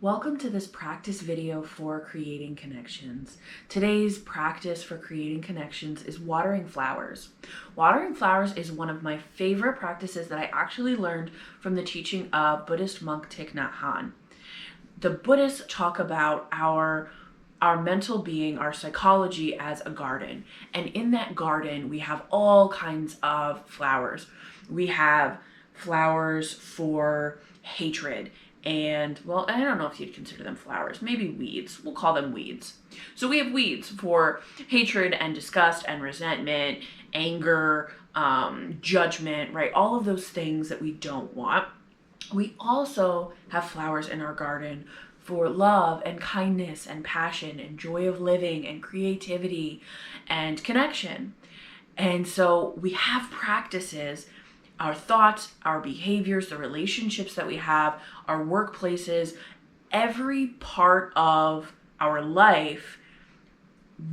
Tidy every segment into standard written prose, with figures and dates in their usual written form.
Welcome to this practice video for creating connections. Today's practice for creating connections is watering flowers. Watering flowers is one of my favorite practices that I actually learned from the teaching of Buddhist monk Thich Nhat Hanh. The Buddhists talk about our mental being, our psychology as a garden. And in that garden, we have all kinds of flowers. We have flowers for hatred. And, well, I don't know if you'd consider them flowers, maybe weeds. We'll call them weeds. So we have weeds for hatred and disgust and resentment, anger, judgment, right? All of those things that we don't want. We also have flowers in our garden for love and kindness and passion and joy of living and creativity and connection. And so we have practices, our thoughts, our behaviors, the relationships that we have, our workplaces, every part of our life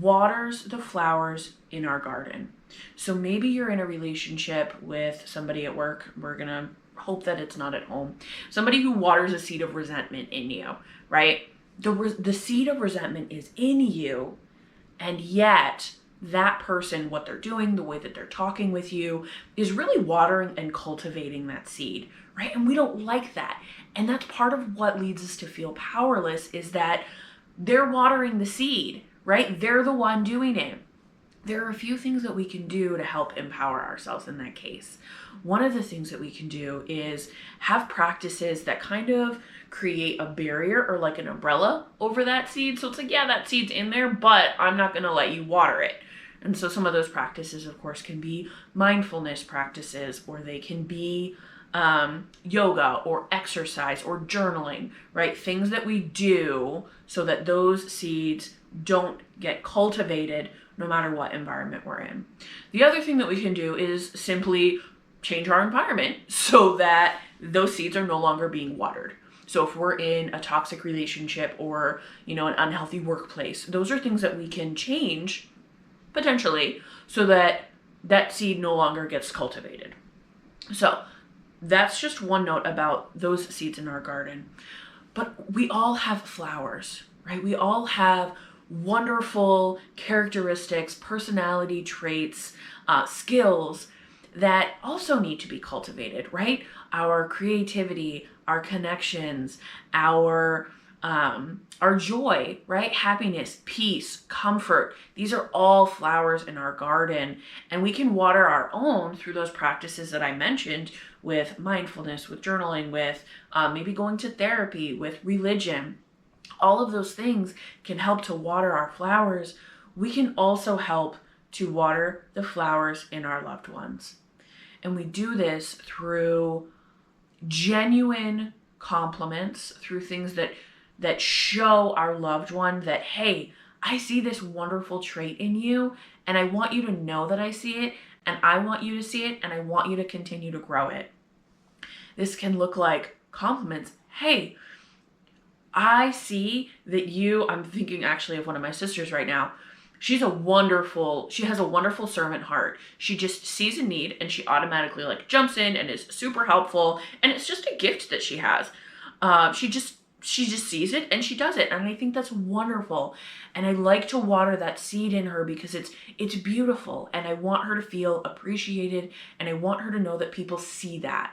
waters the flowers in our garden. So maybe you're in a relationship with somebody at work. We're going to hope that it's not at home. Somebody who waters a seed of resentment in you, right? The seed of resentment is in you, and yet that person, what they're doing, the way that they're talking with you is really watering and cultivating that seed, right? And we don't like that. And that's part of what leads us to feel powerless, is that they're watering the seed, right? They're the one doing it. There are a few things that we can do to help empower ourselves in that case. One of the things that we can do is have practices that kind of create a barrier or like an umbrella over that seed. So it's like, yeah, that seed's in there, but I'm not going to let you water it. And so some of those practices, of course, can be mindfulness practices, or they can be yoga or exercise or journaling, right? Things that we do so that those seeds don't get cultivated no matter what environment we're in. The other thing that we can do is simply change our environment so that those seeds are no longer being watered. So if we're in a toxic relationship or, an unhealthy workplace, those are things that we can change potentially so that that seed no longer gets cultivated. So that's just one note about those seeds in our garden. But we all have flowers, right? We all have wonderful characteristics, personality traits, skills that also need to be cultivated, right? Our creativity, our connections, our joy, right? Happiness, peace, comfort. These are all flowers in our garden, and we can water our own through those practices that I mentioned, with mindfulness, with journaling, with maybe going to therapy, with religion. All of those things can help to water our flowers. We can also help to water the flowers in our loved ones. And we do this through genuine compliments, through things that show our loved one that, hey, I see this wonderful trait in you, and I want you to know that I see it, and I want you to see it, and I want you to continue to grow it. This can look like compliments. Hey, I see that I'm thinking actually of one of my sisters right now. She has a wonderful servant heart. She just sees a need and she automatically jumps in and is super helpful. And it's just a gift that she has. She just sees it and she does it. And I think that's wonderful. And I like to water that seed in her because it's beautiful. And I want her to feel appreciated. And I want her to know that people see that.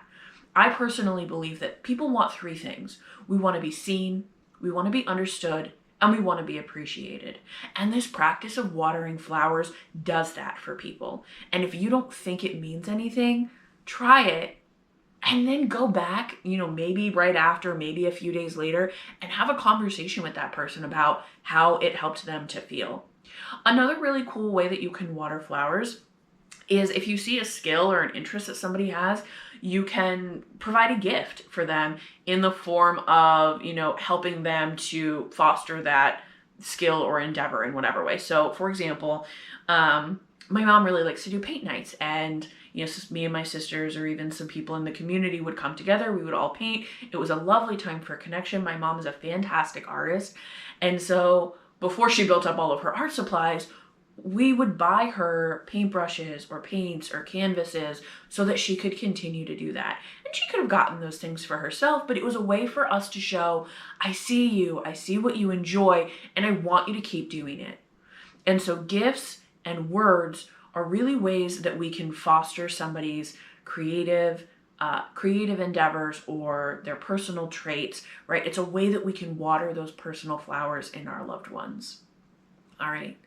I personally believe that people want three things. We want to be seen, we want to be understood, and we want to be appreciated. And this practice of watering flowers does that for people. And if you don't think it means anything, try it and then go back, maybe right after, maybe a few days later, and have a conversation with that person about how it helped them to feel. Another really cool way that you can water flowers is if you see a skill or an interest that somebody has, you can provide a gift for them in the form of, helping them to foster that skill or endeavor in whatever way. So for example, my mom really likes to do paint nights, and me and my sisters or even some people in the community would come together. We would all paint. It was a lovely time for connection. My mom is a fantastic artist. And so before she built up all of her art supplies, we would buy her paintbrushes or paints or canvases so that she could continue to do that. And she could have gotten those things for herself, but it was a way for us to show, I see you, I see what you enjoy, and I want you to keep doing it. And so gifts and words are really ways that we can foster somebody's creative endeavors or their personal traits, right? It's a way that we can water those personal flowers in our loved ones. All right.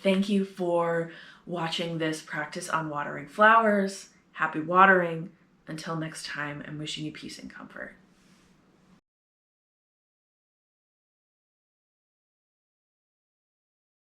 Thank you for watching this practice on watering flowers. Happy watering. Until next time, I'm wishing you peace and comfort.